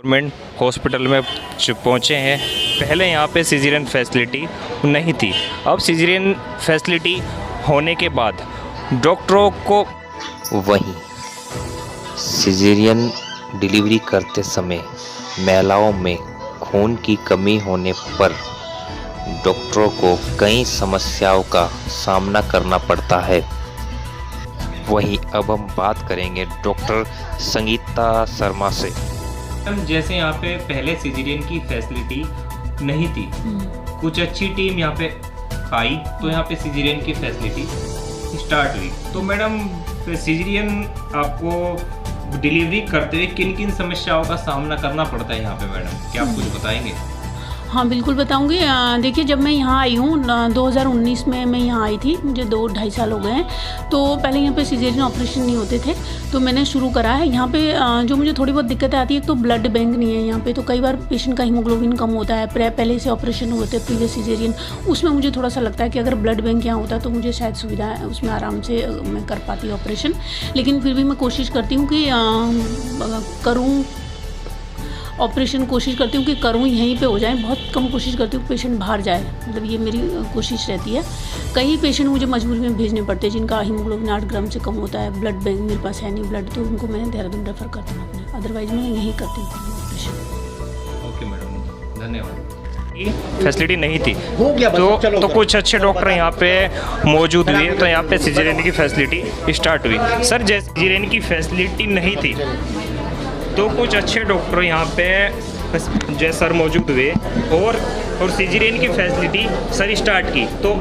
Government hospital में पहुँचे हैं। पहले यहाँ पे सिजेरियन फैसिलिटी नहीं थी। अब सिजेरियन फैसिलिटी होने के बाद डॉक्टरों को वहीं सिजेरियन डिलीवरी करते समय महिलाओं में खून की कमी होने पर डॉक्टरों को कई समस्याओं का सामना करना पड़ता है। वहीं अब हम बात करेंगे डॉक्टर संगीता शर्मा से। जैसे यहाँ पे पहले सिजेरियन की फैसिलिटी नहीं थी, कुछ अच्छी टीम यहाँ पे आई तो यहाँ पे सिजेरियन की फैसिलिटी स्टार्ट हुई। तो मैडम सिजेरियन आपको डिलीवरी करते हुए किन किन समस्याओं का सामना करना पड़ता है यहाँ पे मैडम, क्या आप कुछ बताएंगे? हाँ बिल्कुल बताऊंगी। देखिए जब मैं यहाँ आई हूँ 2019 में मैं यहाँ आई थी, मुझे 2-2.5 साल हो गए हैं। तो पहले यहाँ पे सिजेरियन ऑपरेशन नहीं होते थे तो मैंने शुरू करा है। यहाँ पे जो मुझे थोड़ी बहुत दिक्कत आती है, तो ब्लड बैंक नहीं है यहाँ पे, तो कई बार पेशेंट का हीमोग्लोबिन कम होता है। पहले से ऑपरेशन हुए थे प्रीवियस सिजेरियन, उसमें मुझे थोड़ा सा लगता है कि अगर ब्लड बैंक यहाँ होता तो मुझे शायद सुविधा उसमें आराम से मैं कर पाती ऑपरेशन। लेकिन फिर भी मैं कोशिश करती हूँ कि करूँ ऑपरेशन, कोशिश करती हूँ कि करूँ यहीं पे हो जाए। बहुत कम कोशिश करती हूँ पेशेंट बाहर जाए, मतलब ये मेरी कोशिश रहती है। कई पेशेंट मुझे मजबूरी में भेजने पड़ते हैं जिनका हीमोग्लोबिन 8 ग्राम से कम होता है, ब्लड बैंक मेरे पास है नहीं ब्लड, तो उनको मैंने देहरादून रेफर करता हूँ अपने, अदरवाइज मैं यहीं करती हूँ ऑपरेशन। ओके मैडम, धन्यवाद। फैसिलिटी नहीं थी तो कुछ अच्छे डॉक्टर यहाँ पे मौजूद हुए, तो यहाँ पे सिजेरियन की फैसिलिटी स्टार्ट हुई। सर जैसे सिजेरियन की फैसिलिटी नहीं थी तो कुछ अच्छे डॉक्टर यहाँ पे जैसे सर मौजूद हुए और सिजेरियन की फैसिलिटी सर स्टार्ट की। तो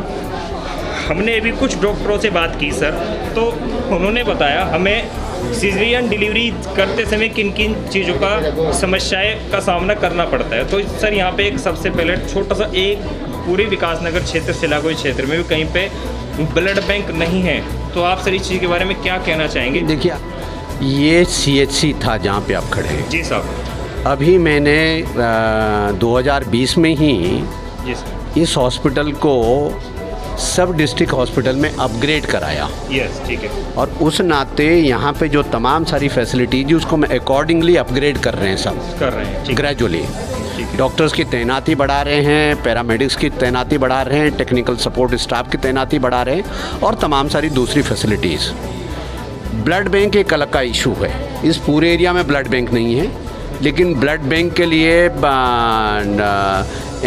हमने अभी कुछ डॉक्टरों से बात की सर, तो उन्होंने बताया हमें सिजेरियन डिलीवरी करते समय किन किन चीज़ों का समस्याएं का सामना करना पड़ता है। तो सर यहाँ पे एक सबसे पहले छोटा सा एक पूरे विकासनगर क्षेत्र से लागू क्षेत्र में भी कहीं पे ब्लड बैंक नहीं है, तो आप सर इस चीज़ के बारे में क्या कहना चाहेंगे? देखिए ये CHC था जहाँ पे आप खड़े हैं। जी साहब। अभी मैंने 2020 में ही जी सर इस हॉस्पिटल को सब डिस्ट्रिक्ट हॉस्पिटल में अपग्रेड कराया। यस ठीक है। और उस नाते यहाँ पे जो तमाम सारी फैसिलिटीज उसको मैं अकॉर्डिंगली अपग्रेड कर रहे हैं, सब कर रहे हैं ग्रेजुअली। डॉक्टर्स की तैनाती बढ़ा रहे हैं, पैरामेडिक्स की तैनाती बढ़ा रहे हैं, टेक्निकल सपोर्ट स्टाफ की तैनाती बढ़ा रहे हैं और तमाम सारी दूसरी फैसिलिटीज़। ब्लड बैंक एक अलग का इशू है, इस पूरे एरिया में ब्लड बैंक नहीं है, लेकिन ब्लड बैंक के लिए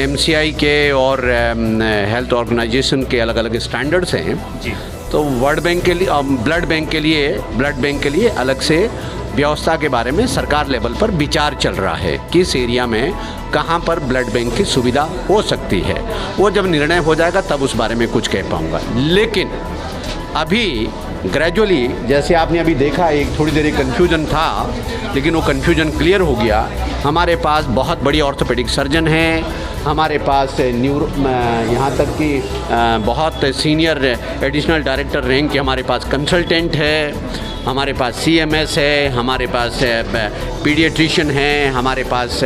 MCI के और हेल्थ ऑर्गेनाइजेशन के अलग अलग स्टैंडर्ड्स हैं जी। तो ब्लड बैंक के लिए अलग से व्यवस्था के बारे में सरकार लेवल पर विचार चल रहा है, किस एरिया में कहाँ पर ब्लड बैंक की सुविधा हो सकती है। वो जब निर्णय हो जाएगा तब उस बारे में कुछ कह पाऊँगा। लेकिन अभी ग्रेजुअली जैसे आपने अभी देखा, एक थोड़ी देर एक कन्फ्यूजन था, लेकिन वो कन्फ्यूजन क्लियर हो गया। हमारे पास बहुत बड़ी ऑर्थोपेडिक सर्जन हैं, हमारे पास न्यूरो यहाँ तक कि बहुत सीनियर एडिशनल डायरेक्टर रैंक के हमारे पास कंसल्टेंट है, हमारे पास CMS है, हमारे पास पीडियाट्रिशियन हैं, हमारे पास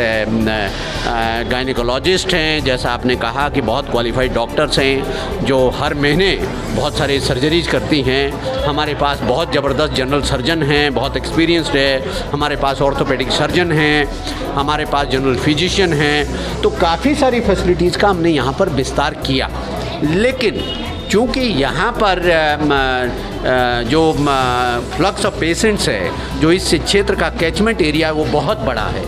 गायनेकोलॉजिस्ट हैं। जैसा आपने कहा कि बहुत क्वालिफाइड डॉक्टर्स हैं जो हर महीने बहुत सारे सर्जरीज करती हैं। हमारे पास बहुत ज़बरदस्त जनरल सर्जन हैं, बहुत एक्सपीरियंस्ड है। हमारे पास ऑर्थोपेडिक सर्जन हैं, हमारे पास जनरल फिजिशियन हैं। तो काफ़ी सारी फैसिलिटीज़ का हमने यहाँ पर विस्तार किया। लेकिन चूँकि यहाँ पर जो फ्लक्स ऑफ पेशेंट्स है, जो इस क्षेत्र का कैचमेंट एरिया है वो बहुत बड़ा है,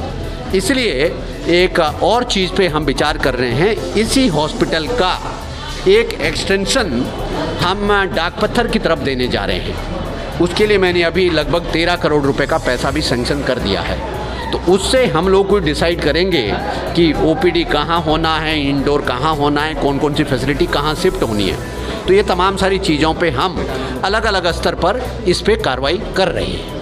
इसलिए एक और चीज़ पे हम विचार कर रहे हैं। इसी हॉस्पिटल का एक एक्सटेंशन हम डाक पत्थर की तरफ देने जा रहे हैं। उसके लिए मैंने अभी लगभग 13 करोड़ रुपए का पैसा भी सैंक्शन कर दिया है। तो उससे हम लोग को डिसाइड करेंगे कि OPD कहाँ होना है, इंडोर कहाँ होना है, कौन कौन सी फैसिलिटी कहाँ शिफ्ट होनी है। तो ये तमाम सारी चीज़ों पे हम अलग अलग स्तर पर इस पे कार्रवाई कर रहे हैं।